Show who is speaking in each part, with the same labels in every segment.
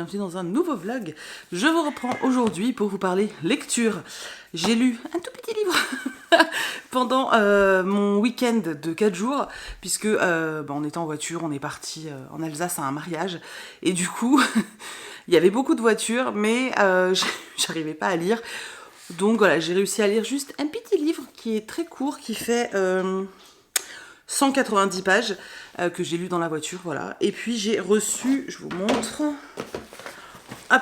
Speaker 1: bienvenue dans un nouveau vlog. Je vous reprends aujourd'hui pour vous parler lecture. J'ai lu un tout petit livre pendant mon week-end de 4 jours, puisque on était en voiture, on est parti en Alsace à un mariage, et du coup, il y avait beaucoup de voitures, mais j'arrivais pas à lire. Donc voilà, j'ai réussi à lire juste un petit livre qui est très court, qui fait 190 pages, que j'ai lu dans la voiture, voilà. Et puis j'ai reçu, je vous montre, hop,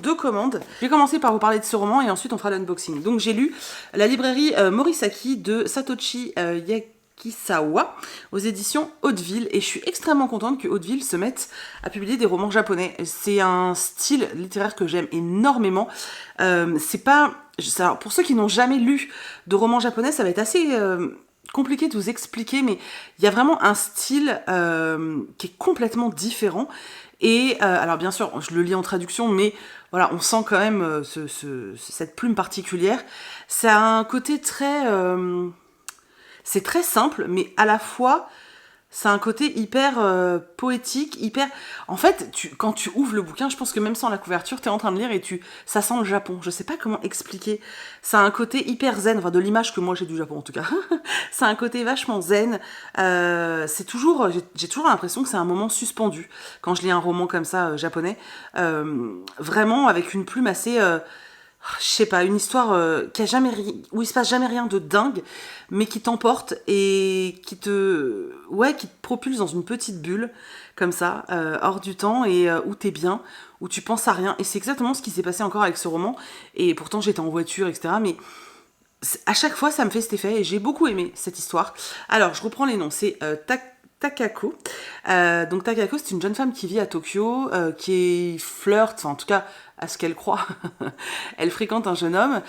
Speaker 1: 2 commandes. Je vais commencer par vous parler de ce roman et ensuite on fera l'unboxing. Donc j'ai lu La librairie Morisaki de Satoshi Yakisawa aux éditions Hauteville, et je suis extrêmement contente que Hauteville se mette à publier des romans japonais. C'est un style littéraire que j'aime énormément. C'est pas... Alors, pour ceux qui n'ont jamais lu de romans japonais, ça va être assez... compliqué de vous expliquer, mais il y a vraiment un style qui est complètement différent. Et alors bien sûr, je le lis en traduction, mais voilà, on sent quand même cette plume particulière. Ça a un côté très... c'est très simple, mais à la fois... c'est un côté hyper poétique, hyper... En fait, quand tu ouvres le bouquin, je pense que même sans la couverture, tu es en train de lire et ça sent le Japon. Je sais pas comment expliquer. Ça a un côté hyper zen, enfin de l'image que moi j'ai du Japon en tout cas. Ça a un côté vachement zen. C'est toujours... J'ai toujours l'impression que c'est un moment suspendu quand je lis un roman comme ça, japonais. Vraiment avec une plume assez... je sais pas, une histoire où il se passe jamais rien de dingue, mais qui t'emporte et qui te propulse dans une petite bulle, comme ça, hors du temps, et où t'es bien, où tu penses à rien. Et c'est exactement ce qui s'est passé encore avec ce roman. Et pourtant j'étais en voiture, etc. Mais à chaque fois ça me fait cet effet, et j'ai beaucoup aimé cette histoire. Alors je reprends les noms, c'est Takako. Donc Takako, c'est une jeune femme qui vit à Tokyo, qui flirte, enfin en tout cas à ce qu'elle croit, elle fréquente un jeune homme,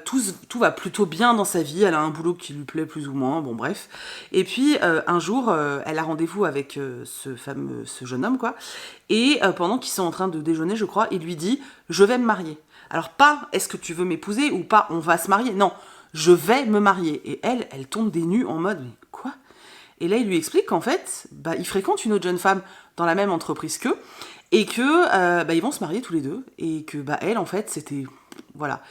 Speaker 1: tout va plutôt bien dans sa vie, elle a un boulot qui lui plaît plus ou moins, bon bref. Et puis un jour, elle a rendez-vous avec ce jeune homme, quoi, et pendant qu'ils sont en train de déjeuner, je crois, il lui dit « je vais me marier ». Alors pas « est-ce que tu veux m'épouser » ou pas « on va se marier », non, « je vais me marier ». Et elle tombe des nues en mode « mais quoi ?» Et là, il lui explique qu'en fait, il fréquente une autre jeune femme dans la même entreprise qu'eux, et que ils vont se marier tous les deux, et que elle, en fait, c'était... Voilà.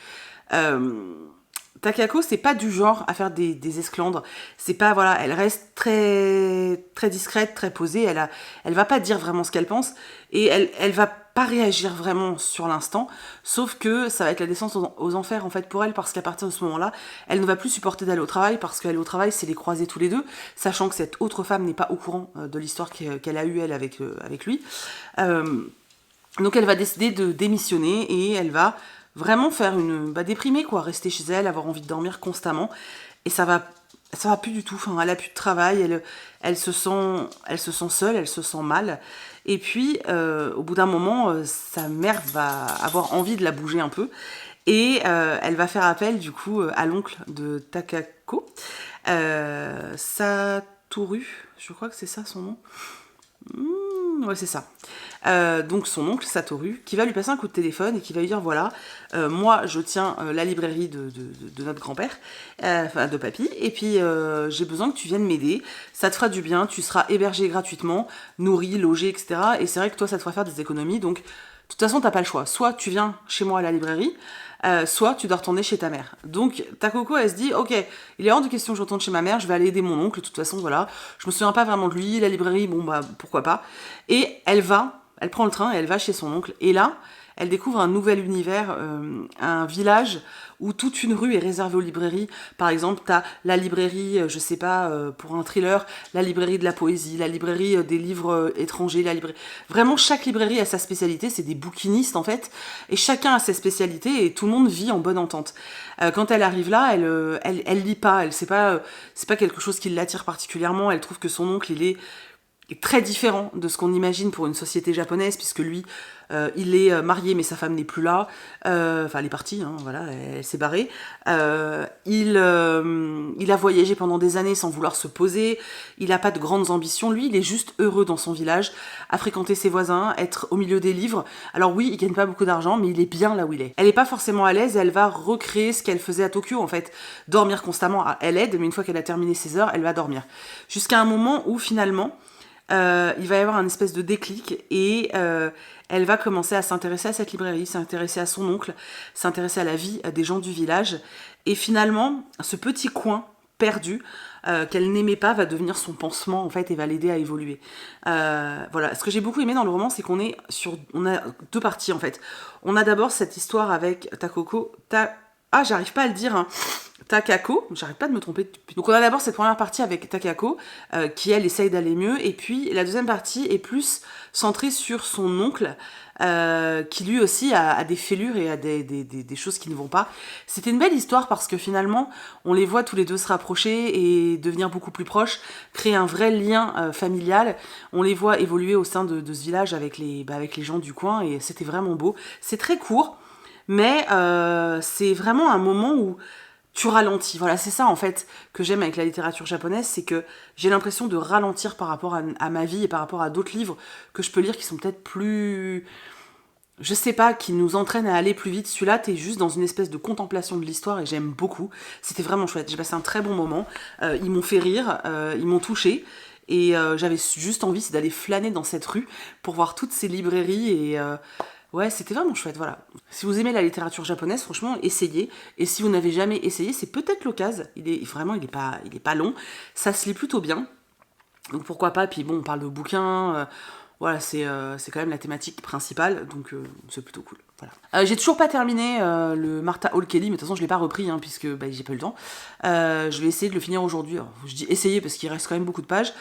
Speaker 1: Takako, c'est pas du genre à faire des esclandres. C'est pas... Voilà, elle reste très, très discrète, très posée. Elle va pas dire vraiment ce qu'elle pense, et elle va pas réagir vraiment sur l'instant, sauf que ça va être la descente aux enfers en fait pour elle, parce qu'à partir de ce moment-là, elle ne va plus supporter d'aller au travail, parce qu'aller au travail, c'est les croiser tous les deux, sachant que cette autre femme n'est pas au courant de l'histoire qu'elle a eue elle avec lui. Donc elle va décider de démissionner, et elle va vraiment faire déprimer quoi, rester chez elle, avoir envie de dormir constamment, et ça va plus du tout. Enfin, elle a plus de travail, elle se sent seule, elle se sent mal. Et puis, au bout d'un moment, sa mère va avoir envie de la bouger un peu. Et elle va faire appel, du coup, à l'oncle de Takako, Satoru, je crois que c'est ça son nom. Ouais, c'est ça. Donc son oncle Satoru, qui va lui passer un coup de téléphone et qui va lui dire voilà, moi je tiens la librairie de notre grand-père, enfin de papy, et puis j'ai besoin que tu viennes m'aider, ça te fera du bien, tu seras hébergé gratuitement, nourri, logé, etc. Et c'est vrai que toi ça te fera faire des économies, donc de toute façon t'as pas le choix, soit tu viens chez moi à la librairie, soit tu dois retourner chez ta mère. Donc Takako, elle se dit ok, il est hors de question que je retourne chez ma mère, je vais aller aider mon oncle, de toute façon voilà, je me souviens pas vraiment de lui, la librairie, bon pourquoi pas. Et elle prend le train et elle va chez son oncle, et là elle découvre un nouvel univers, un village où toute une rue est réservée aux librairies. Par exemple, t'as la librairie, je sais pas, pour un thriller, la librairie de la poésie, la librairie des livres étrangers, la librairie... Vraiment, chaque librairie a sa spécialité, c'est des bouquinistes en fait, et chacun a ses spécialités, et tout le monde vit en bonne entente. Quand elle arrive là, elle lit pas, c'est pas quelque chose qui l'attire particulièrement, elle trouve que son oncle, il est très différent de ce qu'on imagine pour une société japonaise, puisque lui, il est marié mais sa femme n'est plus là, enfin elle est partie, hein, voilà, elle s'est barrée, il a voyagé pendant des années sans vouloir se poser, il n'a pas de grandes ambitions, lui il est juste heureux dans son village, à fréquenter ses voisins, être au milieu des livres. Alors oui, il gagne pas beaucoup d'argent, mais il est bien là où il est. Elle est pas forcément à l'aise, et elle va recréer ce qu'elle faisait à Tokyo en fait, dormir constamment. Elle aide, mais une fois qu'elle a terminé ses heures, elle va dormir. Jusqu'à un moment où finalement, il va y avoir un espèce de déclic, et elle va commencer à s'intéresser à cette librairie, s'intéresser à son oncle, s'intéresser à la vie des gens du village. Et finalement, ce petit coin perdu qu'elle n'aimait pas va devenir son pansement en fait et va l'aider à évoluer. Voilà, ce que j'ai beaucoup aimé dans le roman, c'est on a deux parties en fait. On a d'abord cette histoire avec j'arrive pas à le dire, hein. Takako, j'arrête pas de me tromper. Donc on a d'abord cette première partie avec Takako, qui elle essaye d'aller mieux, et puis la deuxième partie est plus centrée sur son oncle, qui lui aussi a des fêlures et a des choses qui ne vont pas. C'était une belle histoire parce que finalement, on les voit tous les deux se rapprocher et devenir beaucoup plus proches, créer un vrai lien familial. On les voit évoluer au sein de ce village avec les gens du coin, et c'était vraiment beau. C'est très court, mais c'est vraiment un moment où tu ralentis. Voilà, c'est ça en fait que j'aime avec la littérature japonaise, c'est que j'ai l'impression de ralentir par rapport à ma vie et par rapport à d'autres livres que je peux lire qui sont peut-être plus... Je sais pas, qui nous entraînent à aller plus vite. Celui-là, t'es juste dans une espèce de contemplation de l'histoire et j'aime beaucoup. C'était vraiment chouette. J'ai passé un très bon moment. Ils m'ont fait rire, ils m'ont touchée. Et j'avais juste envie, c'est d'aller flâner dans cette rue pour voir toutes ces librairies et... ouais, c'était vraiment chouette, voilà. Si vous aimez la littérature japonaise, franchement, essayez. Et si vous n'avez jamais essayé, c'est peut-être l'occasion. Il est pas long. Ça se lit plutôt bien. Donc pourquoi pas. Puis bon, on parle de bouquins. Voilà, c'est quand même la thématique principale. Donc c'est plutôt cool. Voilà. J'ai toujours pas terminé le Martha Hall Kelly, mais de toute façon, je l'ai pas repris, hein, puisque j'ai pas eu le temps. Je vais essayer de le finir aujourd'hui. Alors, je dis essayer parce qu'il reste quand même beaucoup de pages.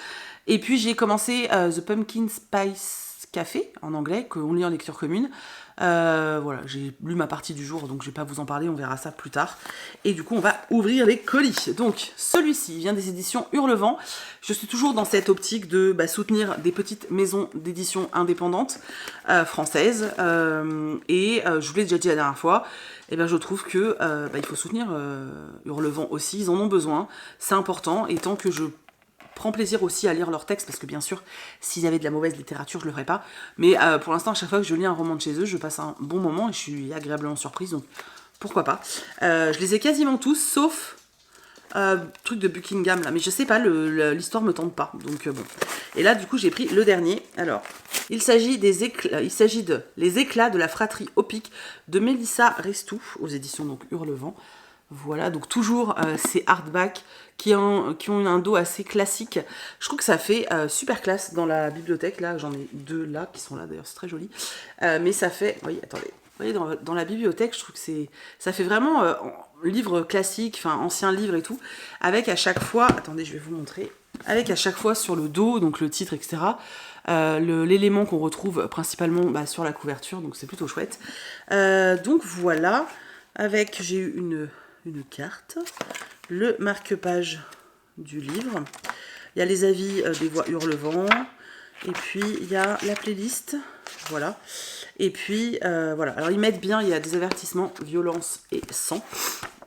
Speaker 1: Et puis j'ai commencé The Pumpkin Spice Café en anglais, qu'on lit en lecture commune. Voilà, j'ai lu ma partie du jour, donc je vais pas vous en parler, on verra ça plus tard. Et du coup, on va ouvrir les colis. Donc, celui-ci vient des éditions Hurlevent. Je suis toujours dans cette optique de soutenir des petites maisons d'édition indépendantes françaises. Je vous l'ai déjà dit la dernière fois, et je trouve que il faut soutenir Hurlevent aussi, ils en ont besoin, c'est important, et tant que je prends plaisir aussi à lire leurs textes, parce que bien sûr, s'ils avaient de la mauvaise littérature, je le ferais pas. Mais pour l'instant, à chaque fois que je lis un roman de chez eux, je passe un bon moment et je suis agréablement surprise, donc pourquoi pas. Je les ai quasiment tous, sauf truc de Buckingham là, mais je sais pas, l'histoire me tente pas, donc bon. Et là, du coup, j'ai pris le dernier. Alors, il s'agit de Les éclats de la fratrie Opic de Mélissa Restou, aux éditions donc Hurlevent. Voilà, donc toujours ces hardbacks qui ont un dos assez classique. Je trouve que ça fait super classe dans la bibliothèque. Là, j'en ai deux là qui sont là, d'ailleurs, c'est très joli. Mais ça fait... Oui, attendez. Vous voyez, dans la bibliothèque, je trouve que ça fait vraiment livre classique, enfin ancien livre et tout, avec à chaque fois... Attendez, je vais vous montrer. Avec à chaque fois sur le dos, donc le titre, etc., l'élément qu'on retrouve principalement sur la couverture, donc c'est plutôt chouette. Donc voilà, j'ai eu une carte, le marque-page du livre, il y a les avis des voix Hurlevent, et puis il y a la playlist, voilà, et puis voilà, alors ils mettent bien, il y a des avertissements, violence et sang,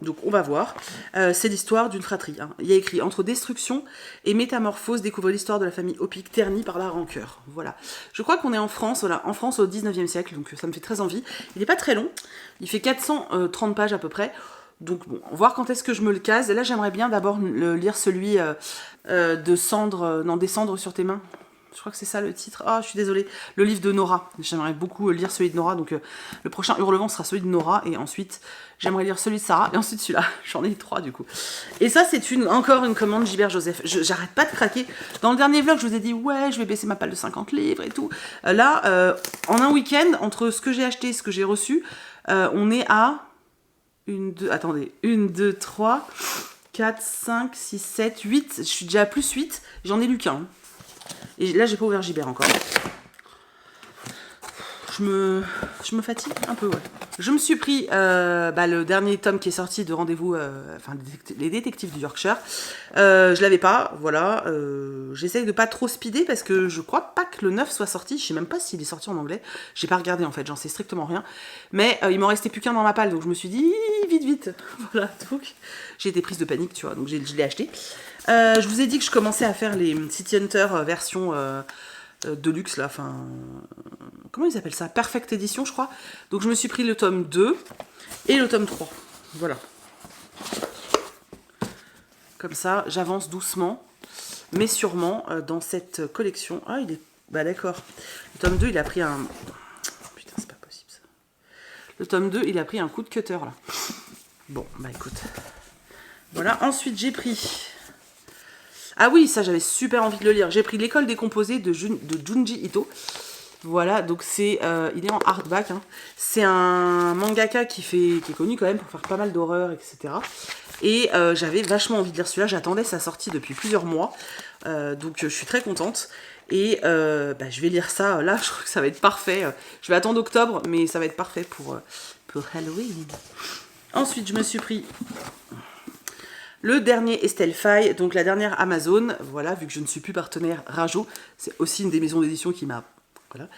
Speaker 1: donc on va voir. C'est l'histoire d'une fratrie, hein. Il y a écrit « Entre destruction et métamorphose, découvre l'histoire de la famille Opic ternie par la rancœur ». Voilà. Je crois qu'on est en France, voilà, en France au 19e siècle, donc ça me fait très envie. Il n'est pas très long, il fait 430 pages à peu près. Donc bon, voir quand est-ce que je me le case. Et là, j'aimerais bien d'abord lire celui de Cendre, des cendres sur tes mains. Je crois que c'est ça le titre. Ah, je suis désolée. Le livre de Nora. J'aimerais beaucoup lire celui de Nora. Donc le prochain Hurlevent sera celui de Nora. Et ensuite, j'aimerais lire celui de Sarah. Et ensuite celui-là. J'en ai 3 du coup. Et ça, c'est encore une commande Gilbert Joseph. J'arrête pas de craquer. Dans le dernier vlog, je vous ai dit, ouais, je vais baisser ma palle de 50 livres et tout. Là, en un week-end, entre ce que j'ai acheté et ce que j'ai reçu, on est à... 1, 2, 3, 4, 5, 6, 7, 8. Je suis déjà à plus 8. J'en ai lu qu'un. Et là, j'ai pas ouvert Gibert encore. Je me fatigue un peu, ouais. Je me suis pris le dernier tome qui est sorti de Rendez-vous, les détectives du Yorkshire. Je l'avais pas, voilà. J'essaye de pas trop speeder parce que je crois pas que le 9 soit sorti. Je sais même pas s'il est sorti en anglais. J'ai pas regardé en fait, j'en sais strictement rien. Mais il m'en restait plus qu'un dans ma palle, donc je me suis dit vite. Voilà, donc j'ai été prise de panique, tu vois, donc je l'ai acheté. Je vous ai dit que je commençais à faire les City Hunter version Deluxe là, enfin... Comment ils appellent ça? Perfect Edition, je crois. Donc je me suis pris le tome 2 et le tome 3. Voilà. Comme ça, j'avance doucement, mais sûrement dans cette collection. Ah, il est... Bah d'accord. Le tome 2, il a pris un Le tome 2, il a pris un coup de cutter, là. Bon, bah écoute. Voilà, ensuite j'ai pris... Ah oui, ça j'avais super envie de le lire. J'ai pris L'école décomposée de Junji Ito. Voilà, donc c'est, il est en hardback. Hein. C'est un mangaka qui est connu quand même pour faire pas mal d'horreur, etc. Et j'avais vachement envie de lire celui-là. J'attendais sa sortie depuis plusieurs mois. Donc je suis très contente. Et je vais lire ça. Là, je crois que ça va être parfait. Je vais attendre octobre, mais ça va être parfait pour Halloween. Ensuite, je me suis pris... le dernier Estelle Faye, donc la dernière Amazon, voilà, vu que je ne suis plus partenaire Rajo, c'est aussi une des maisons d'édition qui m'a... Voilà.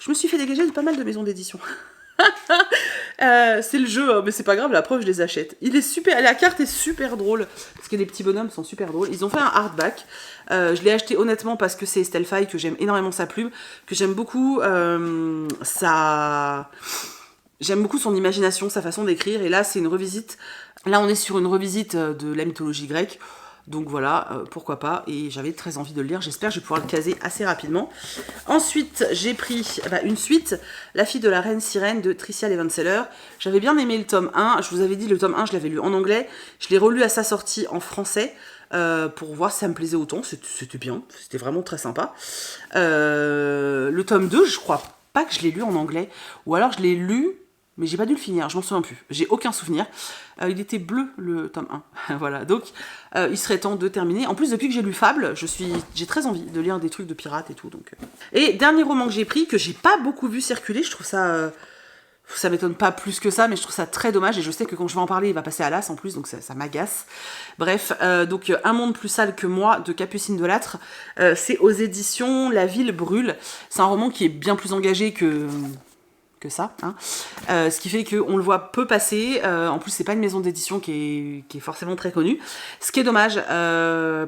Speaker 1: Je me suis fait dégager de pas mal de maisons d'édition. C'est le jeu, hein, mais c'est pas grave, la preuve, je les achète. Il est super, la carte est super drôle, parce que les petits bonhommes sont super drôles. Ils ont fait un hardback. Je l'ai acheté honnêtement parce que c'est Estelle Faye, que j'aime énormément sa plume, que j'aime beaucoup J'aime beaucoup son imagination, sa façon d'écrire, et là c'est une revisite. Là on est sur une revisite de la mythologie grecque, donc voilà, pourquoi pas, et j'avais très envie de le lire, j'espère que je vais pouvoir le caser assez rapidement. Ensuite j'ai pris une suite, La fille de la reine sirène de Tricia Levenseller. J'avais bien aimé le tome 1, je vous avais dit le tome 1 je l'avais lu en anglais, je l'ai relu à sa sortie en français, pour voir si ça me plaisait autant, c'était bien, c'était vraiment très sympa. Le tome 2, je crois pas que je l'ai lu en anglais, ou alors je l'ai lu, mais j'ai pas dû le finir, je m'en souviens plus, j'ai aucun souvenir. Il était bleu le tome 1, voilà, donc il serait temps de terminer. En plus, depuis que j'ai lu Fable, j'ai très envie de lire des trucs de pirates et tout. Donc. Et dernier roman que j'ai pris, que j'ai pas beaucoup vu circuler, je trouve ça... ça m'étonne pas plus que ça, mais je trouve ça très dommage, et je sais que quand je vais en parler, il va passer à l'as en plus, donc ça m'agace. Bref, donc Un monde plus sale que moi, de Capucine Delattre, c'est aux éditions La Ville brûle. C'est un roman qui est bien plus engagé que ça, hein. Ce qui fait qu'on le voit peu passer. En plus, c'est pas une maison d'édition qui est forcément très connue, ce qui est dommage,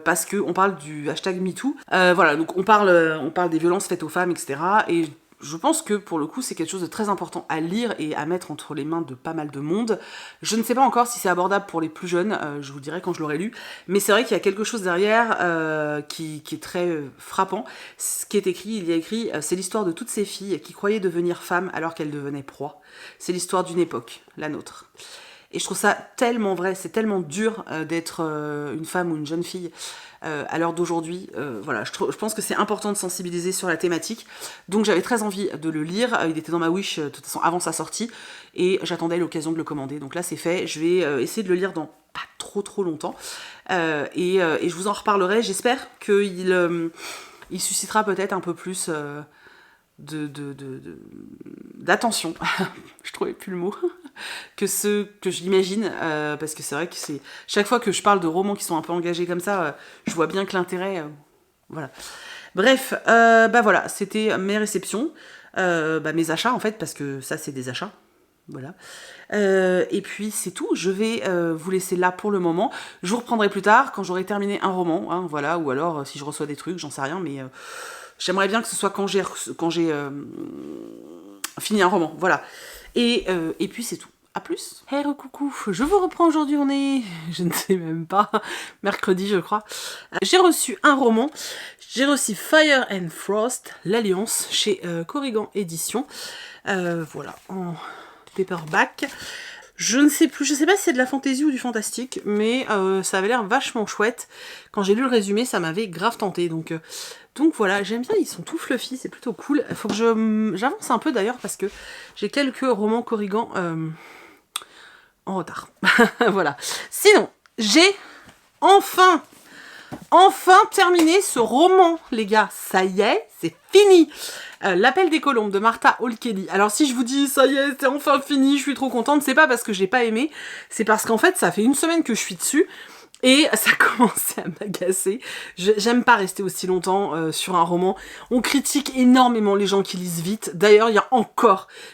Speaker 1: parce qu'on parle du hashtag MeToo. Voilà, donc on parle des violences faites aux femmes, etc. Et je pense que pour le coup c'est quelque chose de très important à lire et à mettre entre les mains de pas mal de monde. Je ne sais pas encore si c'est abordable pour les plus jeunes, je vous dirai quand je l'aurai lu, mais c'est vrai qu'il y a quelque chose derrière qui est très frappant. Ce qui est écrit, il y a écrit c'est l'histoire de toutes ces filles qui croyaient devenir femmes alors qu'elles devenaient proies. C'est l'histoire d'une époque, la nôtre. Et je trouve ça tellement vrai, c'est tellement dur d'être une femme ou une jeune fille à l'heure d'aujourd'hui. Voilà, je pense que c'est important de sensibiliser sur la thématique. Donc j'avais très envie de le lire. Il était dans ma wish de toute façon avant sa sortie. Et j'attendais l'occasion de le commander. Donc là c'est fait. Je vais essayer de le lire dans pas trop longtemps. Et je vous en reparlerai. J'espère qu'il suscitera peut-être un peu plus... d'attention, je trouvais plus le mot, que ce que je l'imagine, parce que c'est vrai que c'est chaque fois que je parle de romans qui sont un peu engagés comme ça, je vois bien que l'intérêt, voilà. Bref, voilà, c'était mes réceptions, mes achats en fait, parce que ça c'est des achats. Voilà. Et puis c'est tout, je vais vous laisser là pour le moment. Je vous reprendrai plus tard quand j'aurai terminé un roman, hein, voilà, ou alors si je reçois des trucs, j'en sais rien, mais j'aimerais bien que ce soit quand j'ai fini un roman, voilà. Et puis c'est tout. A plus. Hey, coucou, je vous reprends aujourd'hui, on est, je ne sais même pas, mercredi je crois. J'ai reçu un roman, j'ai reçu Fire and Frost, l'Alliance, chez Corrigan Éditions. Voilà, en paperback. Je ne sais plus, je sais pas si c'est de la fantaisie ou du fantastique, mais ça avait l'air vachement chouette. Quand j'ai lu le résumé, ça m'avait grave tenté, donc voilà, j'aime bien, ils sont tout fluffy, c'est plutôt cool. Il faut que j'avance un peu d'ailleurs, parce que j'ai quelques romans Corrigan en retard. Voilà. Sinon, j'ai enfin terminé ce roman, les gars. Ça y est, c'est fini. L'appel des colombes de Martha Hall Kelly. Alors si je vous dis ça y est, c'est enfin fini, je suis trop contente, c'est pas parce que j'ai pas aimé, c'est parce qu'en fait ça fait une semaine que je suis dessus et ça commençait à m'agacer. J'aime pas rester aussi longtemps sur un roman. On critique énormément les gens qui lisent vite. D'ailleurs,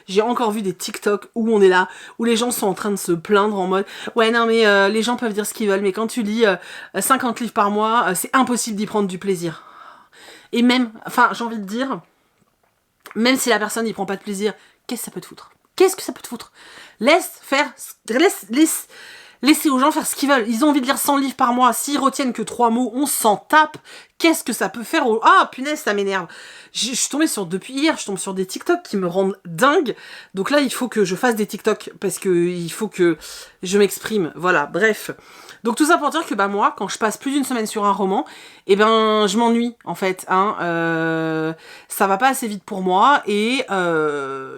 Speaker 1: j'ai encore vu des TikTok où on est là, où les gens sont en train de se plaindre en mode ouais non mais les gens peuvent dire ce qu'ils veulent, mais quand tu lis 50 livres par mois, c'est impossible d'y prendre du plaisir. Et même, enfin j'ai envie de dire, même si la personne n'y prend pas de plaisir, qu'est-ce que ça peut te foutre? Qu'est-ce que ça peut te foutre? Laisse
Speaker 2: Laissez aux gens faire ce qu'ils veulent. Ils ont envie de lire 100 livres par mois. S'ils retiennent que 3 mots, on s'en tape. Qu'est-ce que ça peut faire au... Ah, punaise, ça m'énerve. Je suis tombée depuis hier, je tombe sur des TikTok qui me rendent dingue. Donc là, il faut que je fasse des TikTok parce que il faut que je m'exprime. Voilà, bref. Donc tout ça pour dire que bah moi, quand je passe plus d'une semaine sur un roman, eh ben je m'ennuie en fait. Ça va pas assez vite pour moi et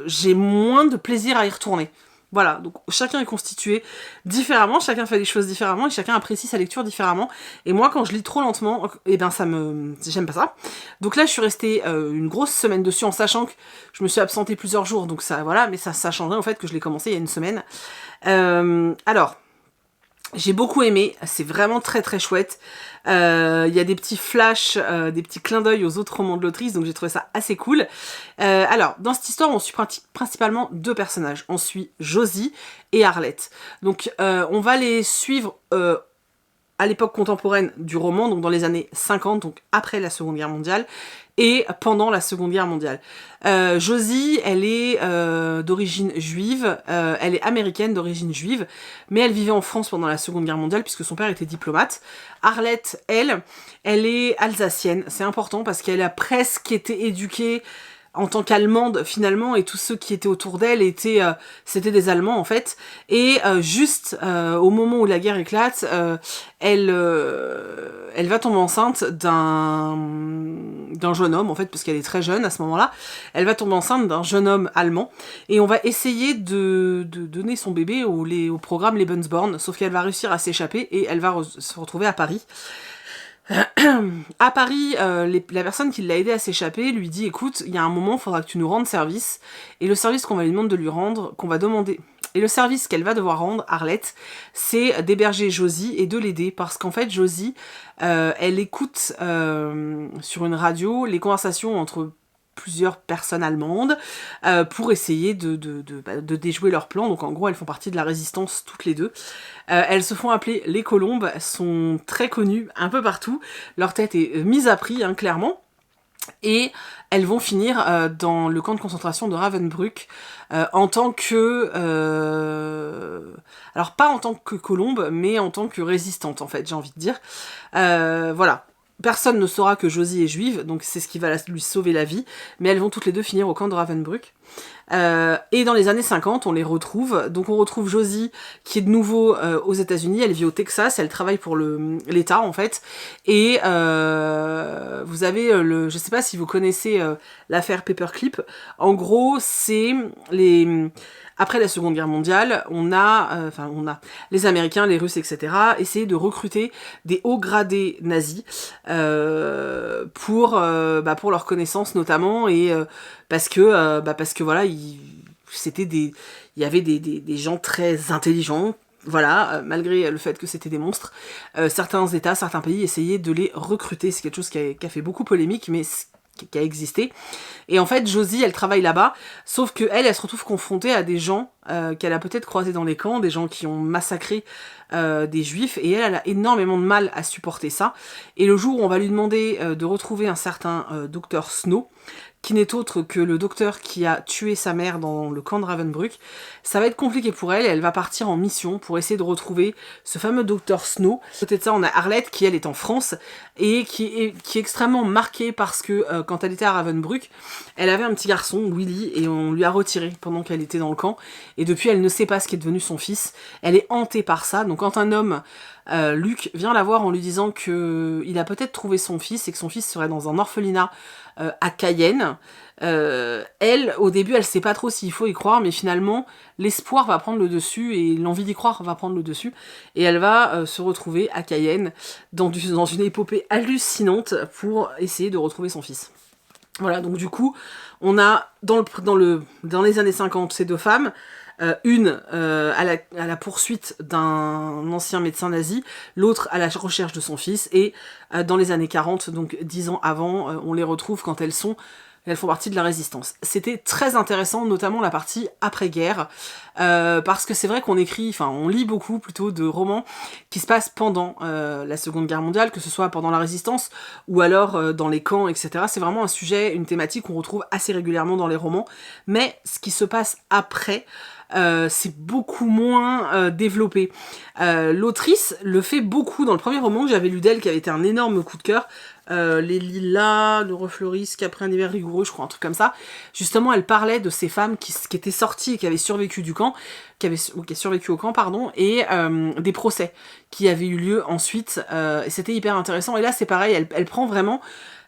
Speaker 2: j'ai moins de plaisir à y retourner. Voilà, donc chacun est constitué différemment, chacun fait les choses différemment et chacun apprécie sa lecture différemment. Et moi, quand je lis trop lentement, eh ben j'aime pas ça. Donc là, je suis restée une grosse semaine dessus en sachant que je me suis absentée plusieurs jours, donc ça, voilà, mais ça changerait en fait que je l'ai commencé il y a une semaine. Alors, j'ai beaucoup aimé, c'est vraiment très très chouette. Il y a des petits flashs, des petits clins d'œil aux autres romans de l'autrice, donc j'ai trouvé ça assez cool. Alors, dans cette histoire, on suit principalement 2 personnages. On suit Josie et Arlette. Donc, on va les suivre à l'époque contemporaine du roman, donc dans les années 50, donc après la Seconde Guerre mondiale, et pendant la Seconde Guerre mondiale. Josie, elle est d'origine juive, elle est américaine d'origine juive, mais elle vivait en France pendant la Seconde Guerre mondiale puisque son père était diplomate. Arlette, elle est alsacienne, c'est important parce qu'elle a presque été éduquée en tant qu'allemande finalement, et tous ceux qui étaient autour d'elle c'était des Allemands en fait. Et juste au moment où la guerre éclate, elle va tomber enceinte d'un jeune homme en fait, parce qu'elle est très jeune à ce moment-là. Elle va tomber enceinte d'un jeune homme allemand, et on va essayer de donner son bébé au programme Lebensborn, sauf qu'elle va réussir à s'échapper et elle va se retrouver à Paris. À Paris, la personne qui l'a aidé à s'échapper lui dit écoute, il y a un moment, il faudra que tu nous rendes service, et le service qu'on va lui demander de lui rendre, et le service qu'elle va devoir rendre, Arlette, c'est d'héberger Josie et de l'aider, parce qu'en fait Josie, elle écoute sur une radio les conversations entre plusieurs personnes allemandes pour essayer de déjouer leur plan. Donc en gros, elles font partie de la résistance toutes les deux. Elles se font appeler les Colombes, elles sont très connues un peu partout. Leur tête est mise à prix, hein, clairement. Et elles vont finir dans le camp de concentration de Ravensbrück en tant que... alors pas en tant que colombe, mais en tant que résistante, en fait, j'ai envie de dire. Voilà. Personne ne saura que Josie est juive, donc c'est ce qui va lui sauver la vie, mais elles vont toutes les deux finir au camp de Ravensbrück. Et dans les années 50, on les retrouve. Donc on retrouve Josie, qui est de nouveau aux États-Unis. Elle vit au Texas, elle travaille pour l'État en fait. Et vous avez je sais pas si vous connaissez l'affaire Paperclip. En gros, c'est après la Seconde Guerre mondiale, on a les Américains, les Russes, etc. essayer de recruter des hauts gradés nazis pour leur connaissance notamment, et parce que voilà, il y avait des gens très intelligents. Voilà, malgré le fait que c'était des monstres, certains États, certains pays essayaient de les recruter. C'est quelque chose qui a fait beaucoup polémique, mais qui a existé. Et en fait, Josie, elle travaille là-bas, sauf que elle se retrouve confrontée à des gens qu'elle a peut-être croisés dans les camps, des gens qui ont massacré des juifs, et elle a énormément de mal à supporter ça. Et le jour où on va lui demander de retrouver un certain docteur Snow, qui n'est autre que le docteur qui a tué sa mère dans le camp de Ravensbrück, ça va être compliqué pour elle, et elle va partir en mission pour essayer de retrouver ce fameux docteur Snow. Peut-être ça, on a Arlette qui, elle, est en France, et qui est extrêmement marquée parce que quand elle était à Ravensbrück, elle avait un petit garçon, Willy, et on lui a retiré pendant qu'elle était dans le camp, et depuis elle ne sait pas ce qui est devenu son fils. Elle est hantée par ça, donc quand un homme, Luc, vient la voir en lui disant qu'il a peut-être trouvé son fils, et que son fils serait dans un orphelinat à Cayenne, elle, au début, elle sait pas trop s'il faut y croire, mais finalement, l'espoir va prendre le dessus, et l'envie d'y croire va prendre le dessus, et elle va se retrouver à Cayenne, dans une épopée hallucinante, pour essayer de retrouver son fils. Voilà, donc du coup, on a, dans les années 50, ces 2 femmes, une à la poursuite d'un ancien médecin nazi, l'autre à la recherche de son fils, et dans les années 40, donc 10 ans avant, on les retrouve quand elles font partie de la résistance. C'était très intéressant, notamment la partie après-guerre, parce que c'est vrai qu'on on lit beaucoup plutôt de romans qui se passent pendant la Seconde Guerre mondiale, que ce soit pendant la résistance ou alors dans les camps, etc. C'est vraiment un sujet, une thématique qu'on retrouve assez régulièrement dans les romans, mais ce qui se passe après, c'est beaucoup moins développé. L'autrice le fait beaucoup dans le premier roman que j'avais lu d'elle, qui avait été un énorme coup de cœur. Les lilas ne refleurissent qu'après un hiver rigoureux, je crois, un truc comme ça. Justement, elle parlait de ces femmes qui étaient sorties et qui avaient survécu du camp, qui avaient survécu au camp, pardon, et des procès qui avaient eu lieu ensuite. Et c'était hyper intéressant. Et là, c'est pareil, elle prend vraiment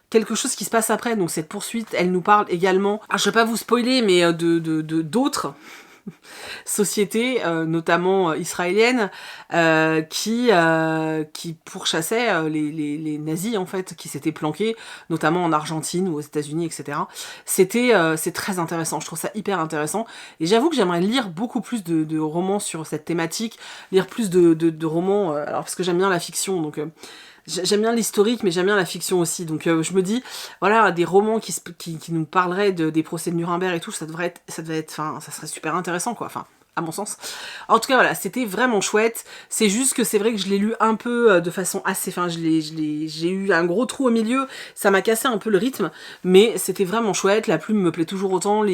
Speaker 2: quelque chose qui se passe après. Donc cette poursuite, elle nous parle également, je vais pas vous spoiler, mais d'autres sociétés, notamment israéliennes, qui pourchassaient les nazis en fait, qui s'étaient planqués, notamment en Argentine ou aux États-Unis, etc. C'est très intéressant. Je trouve ça hyper intéressant. Et j'avoue que j'aimerais lire beaucoup plus de romans sur cette thématique, lire plus de romans. Alors parce que j'aime bien la fiction, donc. J'aime bien l'historique, mais j'aime bien la fiction aussi. Donc je me dis, voilà, des romans qui nous parleraient des procès de Nuremberg et tout, ça serait super intéressant, quoi. Enfin, à mon sens. En tout cas, voilà, c'était vraiment chouette. C'est juste que c'est vrai que je l'ai lu un peu de façon assez... Enfin, j'ai eu un gros trou au milieu, ça m'a cassé un peu le rythme, mais c'était vraiment chouette. La plume me plaît toujours autant.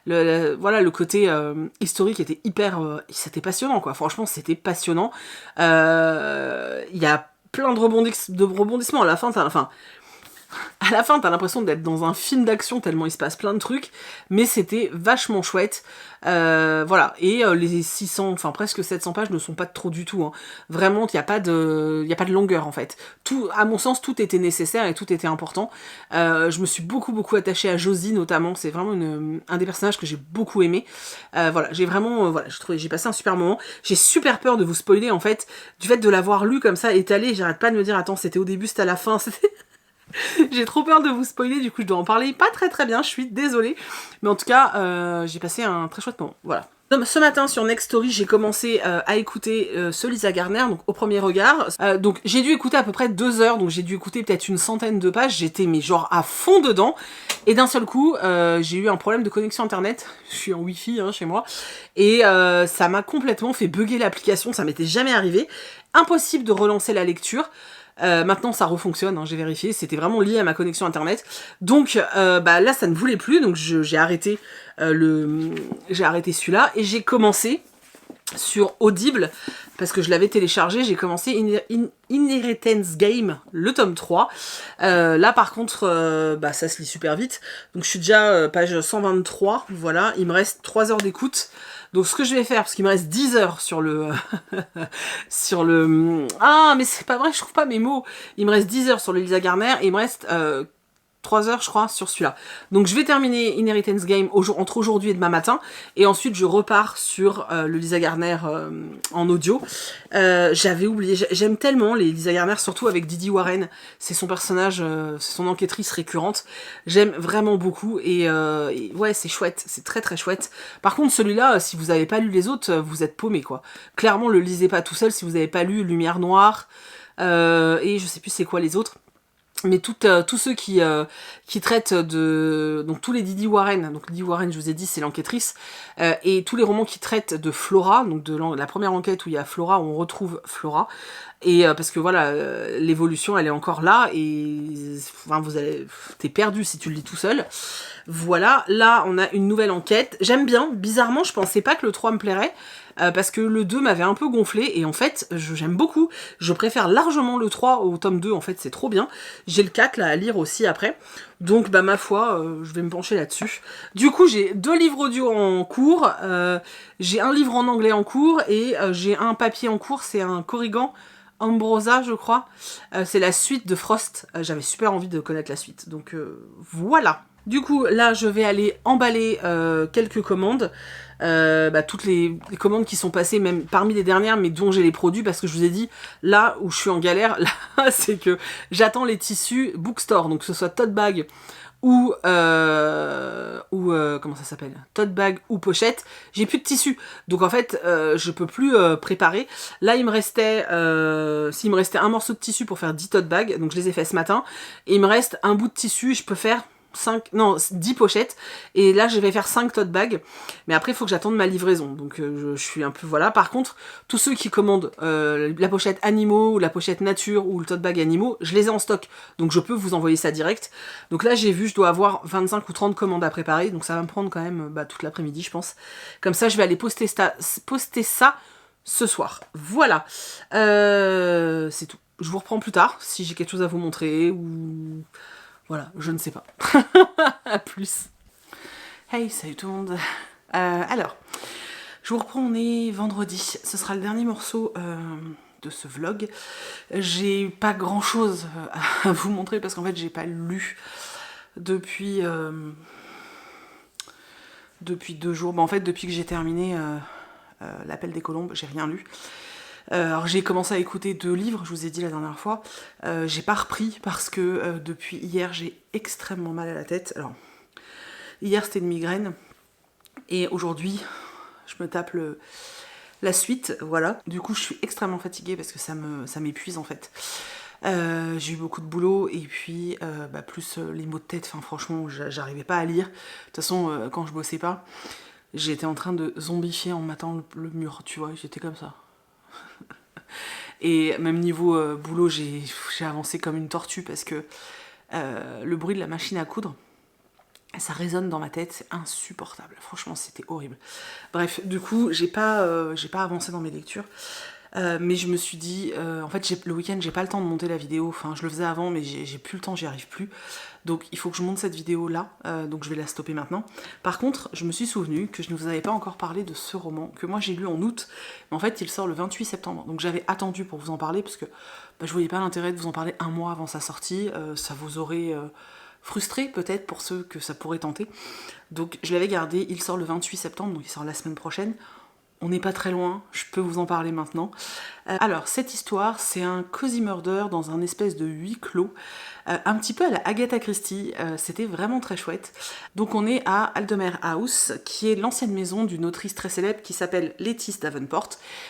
Speaker 2: Voilà, le côté historique était c'était passionnant, quoi. Franchement, c'était passionnant. Il y a plein de rebondissements. À la fin, t'as l'impression d'être dans un film d'action tellement il se passe plein de trucs, mais c'était vachement chouette. Voilà, et les 600, enfin presque 700 pages ne sont pas trop du tout. Hein. Vraiment, il n'y a pas de longueur en fait. Tout, à mon sens, tout était nécessaire et tout était important. Je me suis beaucoup attachée à Josie notamment. C'est vraiment un des personnages que j'ai beaucoup aimé. Voilà, j'ai passé un super moment. J'ai super peur de vous spoiler en fait, du fait de l'avoir lu comme ça étalé. J'arrête pas de me dire attends, c'était au début, c'était à la fin, c'était... J'ai trop peur de vous spoiler, du coup je dois en parler pas très bien, je suis désolée. Mais en tout cas, j'ai passé un très chouette moment, voilà. Ce matin sur Next Story, j'ai commencé à écouter ce Lisa Garner, donc au premier regard. Donc j'ai dû écouter à peu près 2 heures, donc j'ai dû écouter peut-être une centaine de pages. J'étais mais genre à fond dedans. Et d'un seul coup, j'ai eu un problème de connexion internet. Je suis en wifi hein, chez moi. Et ça m'a complètement fait bugger l'application, ça m'était jamais arrivé. Impossible de relancer la lecture. Maintenant ça refonctionne, hein, j'ai vérifié, c'était vraiment lié à ma connexion internet. Donc là ça ne voulait plus, donc j'ai arrêté celui-là et j'ai commencé sur Audible parce que je l'avais téléchargé, j'ai commencé Inheritance Game, le tome 3. Là par contre ça se lit super vite. Donc je suis déjà page 123, voilà, il me reste 3 heures d'écoute. Donc ce que je vais faire, parce qu'il me reste 10 heures sur le... Ah, mais c'est pas vrai, je trouve pas mes mots. Il me reste 10 heures sur le Lisa Garner et il me reste 3 heures, je crois, sur celui-là. Donc je vais terminer Inheritance Game entre aujourd'hui et demain matin. Et ensuite, je repars sur le Lisa Garner en audio. J'avais oublié, j'aime tellement les Lisa Garner, surtout avec Didi Warren. C'est son personnage, c'est son enquêtrice récurrente. J'aime vraiment beaucoup. Et ouais, c'est chouette, c'est très chouette. Par contre, celui-là, si vous n'avez pas lu les autres, vous êtes paumé, quoi. Clairement, le lisez pas tout seul si vous n'avez pas lu Lumière Noire. Et je sais plus c'est quoi les autres. Mais tous ceux qui traitent de... Donc tous les Didi Warren, donc Didi Warren je vous ai dit c'est l'enquêtrice, et tous les romans qui traitent de Flora, donc de la première enquête où il y a Flora, où on retrouve Flora, et parce que voilà, l'évolution elle est encore là, et enfin, t'es perdu si tu le lis tout seul. Voilà, là on a une nouvelle enquête, j'aime bien, bizarrement je pensais pas que le 3 me plairait, parce que le 2 m'avait un peu gonflé, et en fait, j'aime beaucoup. Je préfère largement le 3 au tome 2, en fait, c'est trop bien. J'ai le 4 là à lire aussi après. Donc, ma foi, je vais me pencher là-dessus. Du coup, j'ai 2 livres audio en cours, j'ai un livre en anglais en cours, et j'ai un papier en cours, c'est un Corrigan Ambrosa, je crois. C'est la suite de Frost. J'avais super envie de connaître la suite. Donc, voilà. Du coup, là, je vais aller emballer quelques commandes. Toutes les commandes qui sont passées, même parmi les dernières, mais dont j'ai les produits, parce que je vous ai dit, là où je suis en galère, là, c'est que j'attends les tissus bookstore, donc que ce soit tote bag ou comment ça s'appelle, tote bag ou pochette, j'ai plus de tissu, donc en fait je peux plus préparer. Là il me restait un morceau de tissu pour faire 10 tote bags, donc je les ai fait ce matin, et il me reste un bout de tissu, je peux faire 10 pochettes, et là je vais faire 5 tote bags, mais après il faut que j'attende ma livraison, donc je suis un peu voilà. Par contre, tous ceux qui commandent la pochette animaux, ou la pochette nature, ou le tote bag animaux, je les ai en stock, donc je peux vous envoyer ça direct. Donc là j'ai vu, je dois avoir 25 ou 30 commandes à préparer, donc ça va me prendre quand même toute l'après-midi je pense. Comme ça je vais aller poster ça ce soir. Voilà, c'est tout. Je vous reprends plus tard, si j'ai quelque chose à vous montrer, ou... Voilà, je ne sais pas. À plus. Hey, salut tout le monde. Alors, je vous reprends, on est vendredi. Ce sera le dernier morceau de ce vlog. J'ai pas grand chose à vous montrer parce qu'en fait, j'ai pas lu depuis 2 jours. En fait, depuis que j'ai terminé l'appel des colombes, j'ai rien lu. Alors j'ai commencé à écouter 2 livres, je vous ai dit la dernière fois. J'ai pas repris parce que depuis hier j'ai extrêmement mal à la tête. Alors hier c'était une migraine et aujourd'hui je me tape la suite, voilà. Du coup je suis extrêmement fatiguée parce que ça m'épuise en fait. J'ai eu beaucoup de boulot et puis plus les maux de tête, enfin franchement j'arrivais pas à lire. De toute façon quand je bossais pas, j'étais en train de zombifier en matant le mur, tu vois, j'étais comme ça. Et même niveau boulot, j'ai avancé comme une tortue parce que le bruit de la machine à coudre, ça résonne dans ma tête, c'est insupportable. Franchement, c'était horrible. Bref, du coup, j'ai pas avancé dans mes lectures. Mais je me suis dit, en fait, le week-end, j'ai pas le temps de monter la vidéo. Enfin, je le faisais avant, mais j'ai plus le temps, j'y arrive plus. Donc, il faut que je monte cette vidéo-là. Donc, je vais la stopper maintenant. Par contre, je me suis souvenu que je ne vous avais pas encore parlé de ce roman que moi j'ai lu en août. Mais en fait, il sort le 28 septembre. Donc, j'avais attendu pour vous en parler parce que je voyais pas l'intérêt de vous en parler un mois avant sa sortie. Ça vous aurait frustré peut-être pour ceux que ça pourrait tenter. Donc, je l'avais gardé. Il sort le 28 septembre, donc il sort la semaine prochaine. On n'est pas très loin, je peux vous en parler maintenant. Alors, cette histoire, c'est un cozy murder dans un espèce de huis clos, un petit peu à la Agatha Christie, c'était vraiment très chouette. Donc on est à Aldermere House, qui est l'ancienne maison d'une autrice très célèbre qui s'appelle Lettice Davenport,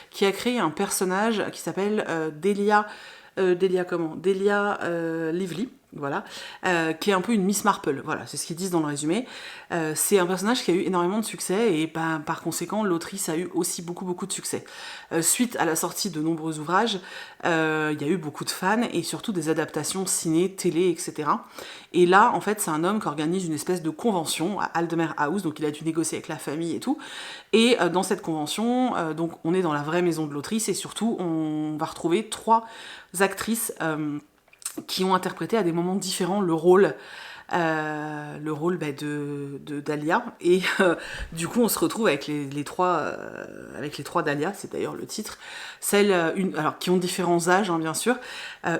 Speaker 2: qui a créé un personnage qui s'appelle Delia Lively, voilà, qui est un peu une Miss Marple, voilà, c'est ce qu'ils disent dans le résumé. C'est un personnage qui a eu énormément de succès et par conséquent l'autrice a eu aussi beaucoup de succès. Suite à la sortie de nombreux ouvrages, il y a eu beaucoup de fans et surtout des adaptations ciné, télé, etc. Et là, en fait, c'est un homme qui organise une espèce de convention à Aldermere House, donc il a dû négocier avec la famille et tout. Et dans cette convention, donc on est dans la vraie maison de l'autrice et surtout on va retrouver 3 actrices qui ont interprété à des moments différents le rôle de Dahlia, et du coup on se retrouve avec les trois Dahlia, c'est d'ailleurs le titre, alors qui ont différents âges hein, bien sûr,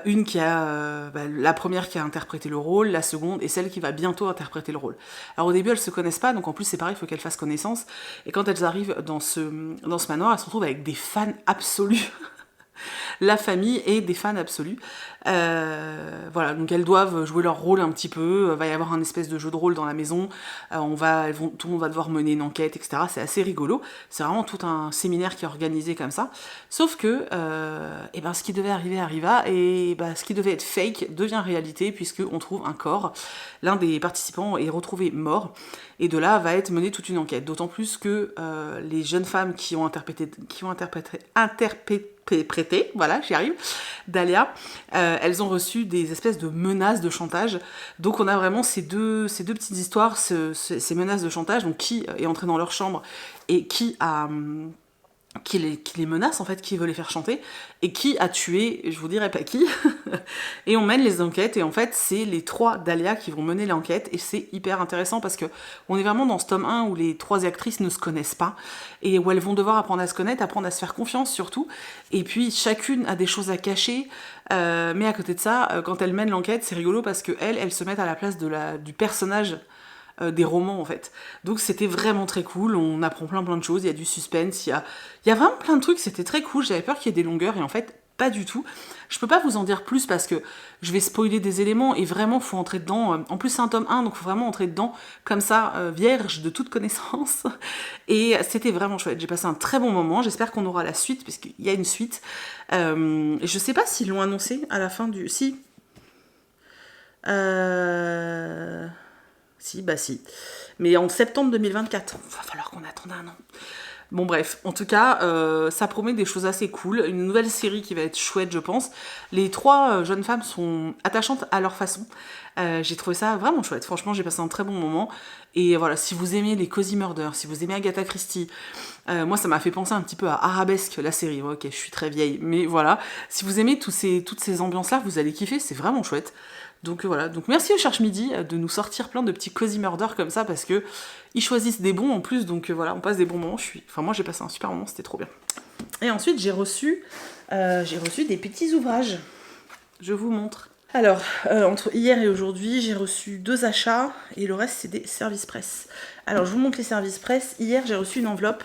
Speaker 2: une qui a la première qui a interprété le rôle, la seconde et celle qui va bientôt interpréter le rôle. Alors au début elles se connaissent pas, donc en plus c'est pareil, il faut qu'elles fassent connaissance, et quand elles arrivent dans ce manoir, elles se retrouvent avec des fans absolus. La famille est des fans absolus. Voilà, donc elles doivent jouer leur rôle un petit peu. Va y avoir un espèce de jeu de rôle dans la maison. Tout le monde va devoir mener une enquête, etc. C'est assez rigolo. C'est vraiment tout un séminaire qui est organisé comme ça. Sauf que, ce qui devait arriver arriva, et ce qui devait être fake devient réalité puisqu'on trouve un corps. L'un des participants est retrouvé mort. Et de là va être menée toute une enquête. D'autant plus que les jeunes femmes qui ont interprété, voilà, j'y arrive, Dahlia, elles ont reçu des espèces de menaces de chantage. Donc on a vraiment ces deux petites histoires, ces menaces de chantage, donc qui est entré dans leur chambre et qui les menace en fait, qui veut les faire chanter, et qui a tué, je vous dirai pas qui. Et on mène les enquêtes, et en fait c'est les 3 Dahlia qui vont mener l'enquête, et c'est hyper intéressant parce que on est vraiment dans ce tome 1 où les 3 actrices ne se connaissent pas, et où elles vont devoir apprendre à se connaître, apprendre à se faire confiance surtout, et puis chacune a des choses à cacher, mais à côté de ça, quand elles mènent l'enquête, c'est rigolo parce que elles se mettent à la place du personnage des romans en fait. Donc c'était vraiment très cool, on apprend plein de choses, il y a du suspense, il y a vraiment plein de trucs, c'était très cool, j'avais peur qu'il y ait des longueurs et en fait pas du tout. Je peux pas vous en dire plus parce que je vais spoiler des éléments et vraiment faut entrer dedans. En plus c'est un tome 1 donc faut vraiment entrer dedans comme ça, vierge de toute connaissance. Et c'était vraiment chouette, j'ai passé un très bon moment, j'espère qu'on aura la suite puisqu'il y a une suite. Je sais pas s'ils l'ont annoncé à la fin du... Si.
Speaker 1: Si, bah si. Mais en septembre 2024. Il va falloir qu'on attende un an. Bon bref, en tout cas, ça promet des choses assez cool. Une nouvelle série qui va être chouette, je pense. Les 3 jeunes femmes sont attachantes à leur façon. J'ai trouvé ça vraiment chouette. Franchement, j'ai passé un très bon moment. Et voilà, si vous aimez les Cozy Murder, si vous aimez Agatha Christie, moi ça m'a fait penser un petit peu à Arabesque, la série. Ok, je suis très vieille, mais voilà. Si vous aimez toutes ces ambiances-là, vous allez kiffer, c'est vraiment chouette. Donc voilà, donc merci au Cherche Midi de nous sortir plein de petits Cozy Murder comme ça, parce que ils choisissent des bons en plus, donc voilà, on passe des bons moments. Moi j'ai passé un super moment, c'était trop bien. Et ensuite j'ai reçu des petits ouvrages. Je vous montre. Alors, entre hier et aujourd'hui, j'ai reçu 2 achats et le reste c'est des services presse. Alors je vous montre les services presse. Hier j'ai reçu une enveloppe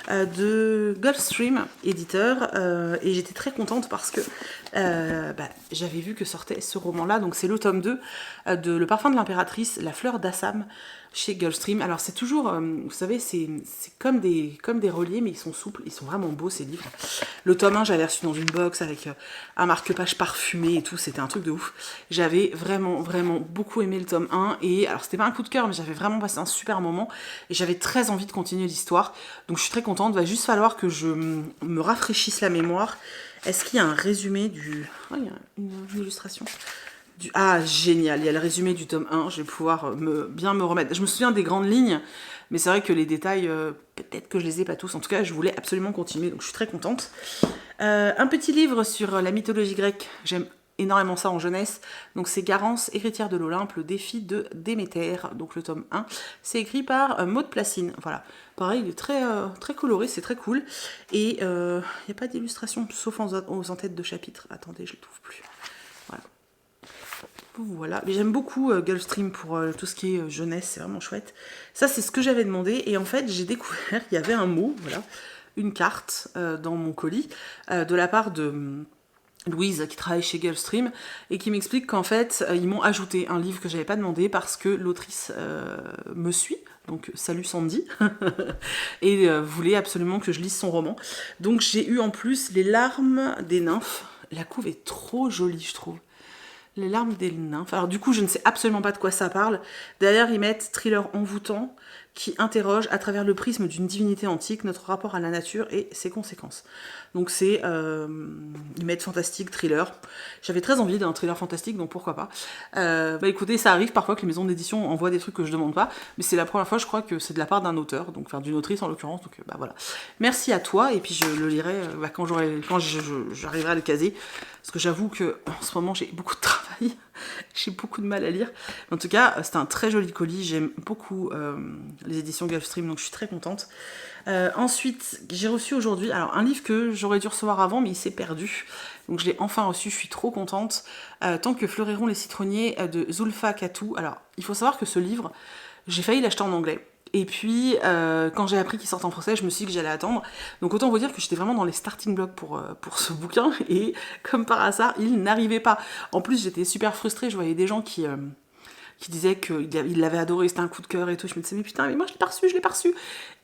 Speaker 1: de Gulfstream, éditeur, et j'étais très contente parce que j'avais vu que sortait ce roman-là, donc c'est le tome 2 de Le parfum de l'impératrice, La fleur d'Assam, chez Gulfstream. Alors c'est toujours, vous savez, c'est comme des reliés, mais ils sont souples, ils sont vraiment beaux ces livres. Le tome 1, j'avais reçu dans une box avec un marque-page parfumé et tout, c'était un truc de ouf. J'avais vraiment, vraiment beaucoup aimé le tome 1, et alors c'était pas un coup de cœur, mais j'avais vraiment passé un super moment, et j'avais très envie de continuer l'histoire, donc je suis très contente. Va juste falloir que je me rafraîchisse la mémoire. Est-ce qu'il y a un résumé du... Oh, il y a une illustration. Ah, génial, il y a le résumé du tome 1, je vais pouvoir bien me remettre. Je me souviens des grandes lignes, mais c'est vrai que les détails, peut-être que je les ai pas tous. En tout cas, je voulais absolument continuer, donc je suis très contente. Un petit livre sur la mythologie grecque, j'aime énormément ça en jeunesse. Donc c'est Garance, héritière de l'Olympe, le défi de Déméter, donc le tome 1. C'est écrit par Maud Placine, voilà. Pareil, il est très, très coloré, c'est très cool. Et il n'y a pas d'illustration, sauf aux en-têtes de chapitre. Attendez, je ne le trouve plus. Voilà. Voilà, mais j'aime beaucoup Gulfstream pour tout ce qui est jeunesse, c'est vraiment chouette. Ça, c'est ce que j'avais demandé, et en fait, j'ai découvert qu'il y avait un mot, voilà, une carte dans mon colis, de la part de Louise, qui travaille chez Gulfstream, et qui m'explique qu'en fait, ils m'ont ajouté un livre que j'avais pas demandé parce que l'autrice me suit, donc salut Sandy, et voulait absolument que je lise son roman. Donc j'ai eu en plus Les larmes des nymphes. La couve est trop jolie, je trouve. Les larmes des nymphes. Alors du coup, je ne sais absolument pas de quoi ça parle. Derrière, ils mettent thriller envoûtant qui interroge à travers le prisme d'une divinité antique notre rapport à la nature et ses conséquences. Donc c'est... ils mettent fantastique, thriller. J'avais très envie d'un thriller fantastique, donc pourquoi pas. Écoutez, ça arrive parfois que les maisons d'édition envoient des trucs que je demande pas, mais c'est la première fois, je crois, que c'est de la part d'un auteur, donc enfin d'une autrice en l'occurrence, donc voilà. Merci à toi, et puis je le lirai quand j'arriverai à le caser, parce que j'avoue que en ce moment j'ai beaucoup de travail, j'ai beaucoup de mal à lire. En tout cas, c'est un très joli colis, j'aime beaucoup les éditions Gulfstream, donc je suis très contente. Ensuite, j'ai reçu aujourd'hui un livre que j'aurais dû recevoir avant, mais il s'est perdu. Donc je l'ai enfin reçu, je suis trop contente. Tant que fleuriront les citronniers de Zulfa Katou. Alors, il faut savoir que ce livre, j'ai failli l'acheter en anglais. Et puis, quand j'ai appris qu'il sortait en français, je me suis dit que j'allais attendre. Donc autant vous dire que j'étais vraiment dans les starting blocks pour ce bouquin. Et comme par hasard, il n'arrivait pas. En plus, j'étais super frustrée. Je voyais des gens qui disait qu'il l'avait adoré, c'était un coup de cœur et tout. Je me disais, mais putain, mais moi je l'ai pas reçu.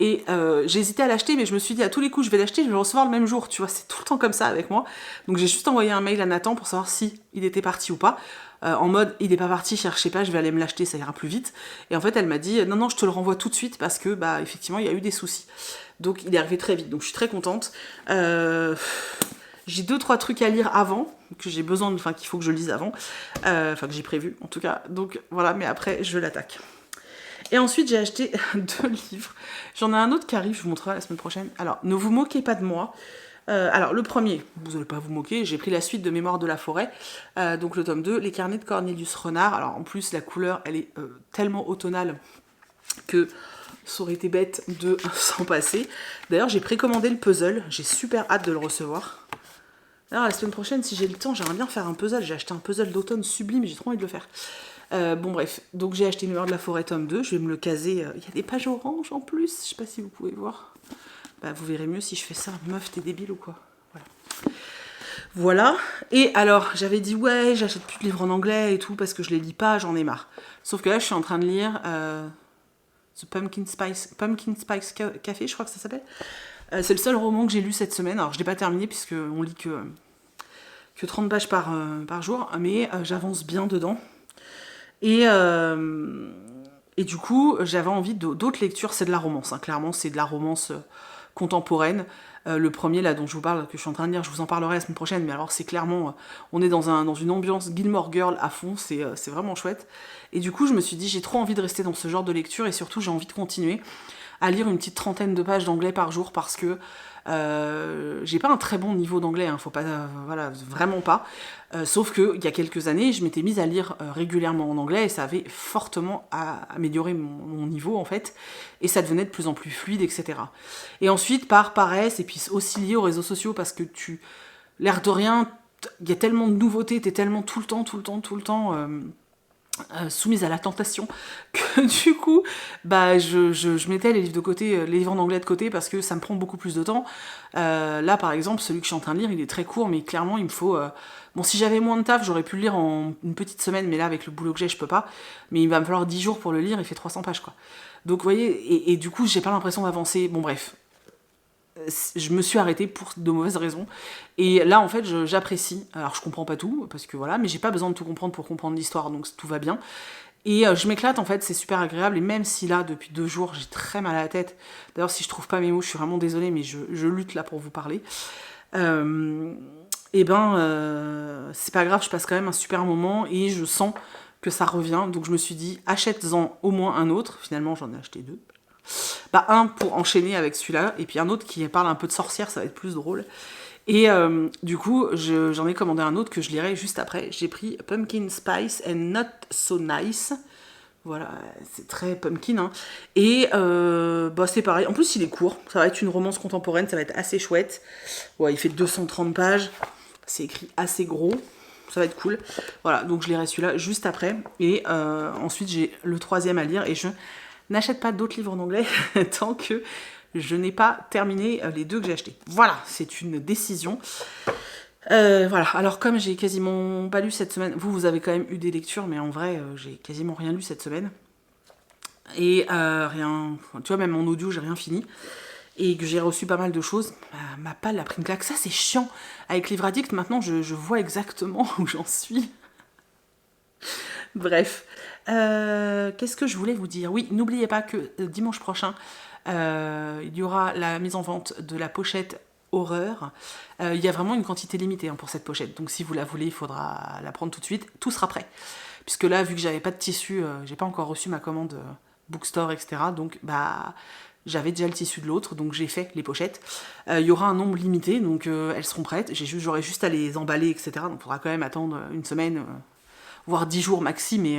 Speaker 1: Et j'ai hésité à l'acheter, mais je me suis dit, à tous les coups, je vais l'acheter, je vais le recevoir le même jour. Tu vois, c'est tout le temps comme ça avec moi. Donc j'ai juste envoyé un mail à Nathan pour savoir si il était parti ou pas. En mode, il n'est pas parti, cherchez pas, je vais aller me l'acheter, ça ira plus vite. Et en fait, elle m'a dit, non, je te le renvoie tout de suite parce que, effectivement, il y a eu des soucis. Donc il est arrivé très vite, donc je suis très contente. J'ai 2-3 trucs à lire avant, que j'ai besoin, qu'il faut que je lise avant, que j'ai prévu en tout cas, donc voilà, mais après je l'attaque. Et ensuite j'ai acheté 2 livres, j'en ai un autre qui arrive, je vous montrerai la semaine prochaine. Alors, ne vous moquez pas de moi. Alors le premier, vous n'allez pas vous moquer, j'ai pris la suite de Mémoire de la forêt, donc le tome 2, Les carnets de Cornelius Renard. Alors en plus la couleur elle est tellement automnale que ça aurait été bête de s'en passer. D'ailleurs j'ai précommandé le puzzle, j'ai super hâte de le recevoir. Alors la semaine prochaine, si j'ai le temps, j'aimerais bien faire un puzzle. J'ai acheté un puzzle d'automne sublime, j'ai trop envie de le faire. Bon bref, donc j'ai acheté Mémoire de la forêt tome 2, je vais me le caser. Il y a des pages oranges en plus, je sais pas si vous pouvez voir. Vous verrez mieux si je fais ça. Meuf, t'es débile ou quoi? Voilà. Et alors, j'avais dit ouais, j'achète plus de livres en anglais et tout parce que je les lis pas, j'en ai marre. Sauf que là, je suis en train de lire The Pumpkin Spice Café, je crois que ça s'appelle. C'est le seul roman que j'ai lu cette semaine. Alors, je l'ai pas terminé puisqu'on lit que 30 pages par jour, mais j'avance bien dedans. Et Et du coup, j'avais envie d'autres lectures, c'est de la romance, hein, clairement, c'est de la romance contemporaine. Le premier, là, dont je vous parle, que je suis en train de lire, je vous en parlerai la semaine prochaine, mais alors c'est clairement, on est dans une ambiance Gilmore Girl à fond, c'est vraiment chouette. Et du coup, je me suis dit, j'ai trop envie de rester dans ce genre de lecture, et surtout, j'ai envie de continuer à lire une petite trentaine de pages d'anglais par jour, parce que j'ai pas un très bon niveau d'anglais, hein, faut pas, voilà, vraiment pas. Sauf que il y a quelques années, je m'étais mise à lire régulièrement en anglais et ça avait fortement amélioré mon niveau en fait, et ça devenait de plus en plus fluide, etc. Et ensuite, par paresse, et puis aussi lié aux réseaux sociaux, parce que l'air de rien, il y a tellement de nouveautés, t'es tellement tout le temps soumise à la tentation que du coup bah je mettais les livres de côté, les livres en anglais de côté parce que ça me prend beaucoup plus de temps. Là par exemple celui que je suis en train de lire il est très court mais clairement il me faut bon si j'avais moins de taf j'aurais pu le lire en une petite semaine mais là avec le boulot que j'ai je peux pas, mais il va me falloir 10 jours pour le lire, il fait 300 pages quoi, donc vous voyez, et du coup j'ai pas l'impression d'avancer, bon bref, je me suis arrêtée pour de mauvaises raisons. Et là, en fait, j'apprécie. Alors, je comprends pas tout, parce que voilà, mais j'ai pas besoin de tout comprendre pour comprendre l'histoire, donc tout va bien. Et je m'éclate, en fait, c'est super agréable. Et même si là, depuis 2 jours, j'ai très mal à la tête. D'ailleurs, si je trouve pas mes mots, je suis vraiment désolée, mais je lutte là pour vous parler. Et c'est pas grave, je passe quand même un super moment et je sens que ça revient. Donc, je me suis dit, achète-en au moins un autre. Finalement, j'en ai acheté 2. Bah, un pour enchaîner avec celui-là, et puis un autre qui parle un peu de sorcière, ça va être plus drôle. Et du coup, j'en ai commandé un autre que je lirai juste après. J'ai pris Pumpkin Spice and Not So Nice. Voilà, c'est très pumpkin. Hein. Et c'est pareil. En plus, il est court. Ça va être une romance contemporaine, ça va être assez chouette. Ouais, il fait 230 pages. C'est écrit assez gros. Ça va être cool. Voilà, donc je lirai celui-là juste après. Et ensuite, j'ai le 3e à lire. Et je n'achète pas d'autres livres en anglais tant que je n'ai pas terminé les 2 que j'ai achetés. Voilà, c'est une décision. Voilà, alors comme j'ai quasiment pas lu cette semaine, vous avez quand même eu des lectures, mais en vrai, j'ai quasiment rien lu cette semaine. Et rien, tu vois, même en audio, j'ai rien fini. Et que j'ai reçu pas mal de choses, ma palle a pris une claque. Ça, c'est chiant. Avec Livre Addict, maintenant, je vois exactement où j'en suis. Bref. Qu'est-ce que je voulais vous dire? Oui, n'oubliez pas que dimanche prochain, il y aura la mise en vente de la pochette horreur. Il y a vraiment une quantité limitée pour cette pochette, donc si vous la voulez, il faudra la prendre tout de suite. Tout sera prêt. Puisque là, vu que j'avais pas de tissu, j'ai pas encore reçu ma commande bookstore, etc. Donc, j'avais déjà le tissu de l'autre, donc j'ai fait les pochettes. Il y aura un nombre limité, donc elles seront prêtes. J'aurai juste à les emballer, etc. Donc, il faudra quand même attendre une semaine, voire 10 jours maxi, mais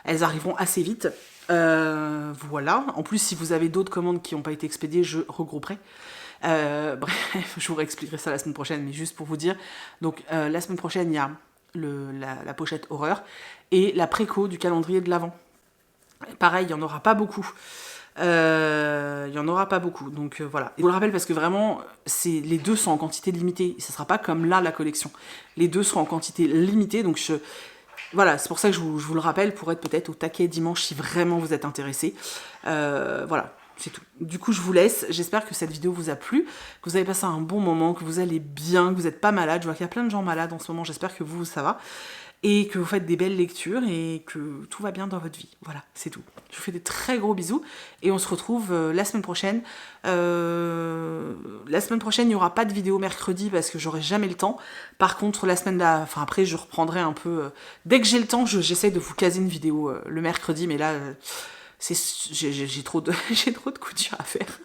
Speaker 1: elles arriveront assez vite. Voilà. En plus, si vous avez d'autres commandes qui n'ont pas été expédiées, je regrouperai. Bref, je vous réexpliquerai ça la semaine prochaine, mais juste pour vous dire. Donc, la semaine prochaine, il y a la pochette horreur et la préco du calendrier de l'Avent. Pareil, il n'y en aura pas beaucoup. Donc voilà. Je vous le rappelle parce que vraiment, les 2 sont en quantité limitée. Ça sera pas comme là la collection. Les 2 seront en quantité limitée, donc voilà, c'est pour ça que je vous le rappelle, pour être peut-être au taquet dimanche si vraiment vous êtes intéressés. Voilà, c'est tout. Du coup, je vous laisse. J'espère que cette vidéo vous a plu, que vous avez passé un bon moment, que vous allez bien, que vous n'êtes pas malade. Je vois qu'il y a plein de gens malades en ce moment. J'espère que vous, ça va. Et que vous faites des belles lectures et que tout va bien dans votre vie. Voilà, c'est tout. Je vous fais des très gros bisous et on se retrouve la semaine prochaine. La semaine prochaine, il n'y aura pas de vidéo mercredi parce que j'aurai jamais le temps. Par contre, après, je reprendrai un peu... dès que j'ai le temps, j'essaie de vous caser une vidéo le mercredi, mais là, j'ai trop de couture à faire.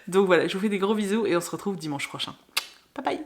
Speaker 1: Donc voilà, je vous fais des gros bisous et on se retrouve dimanche prochain. Bye bye.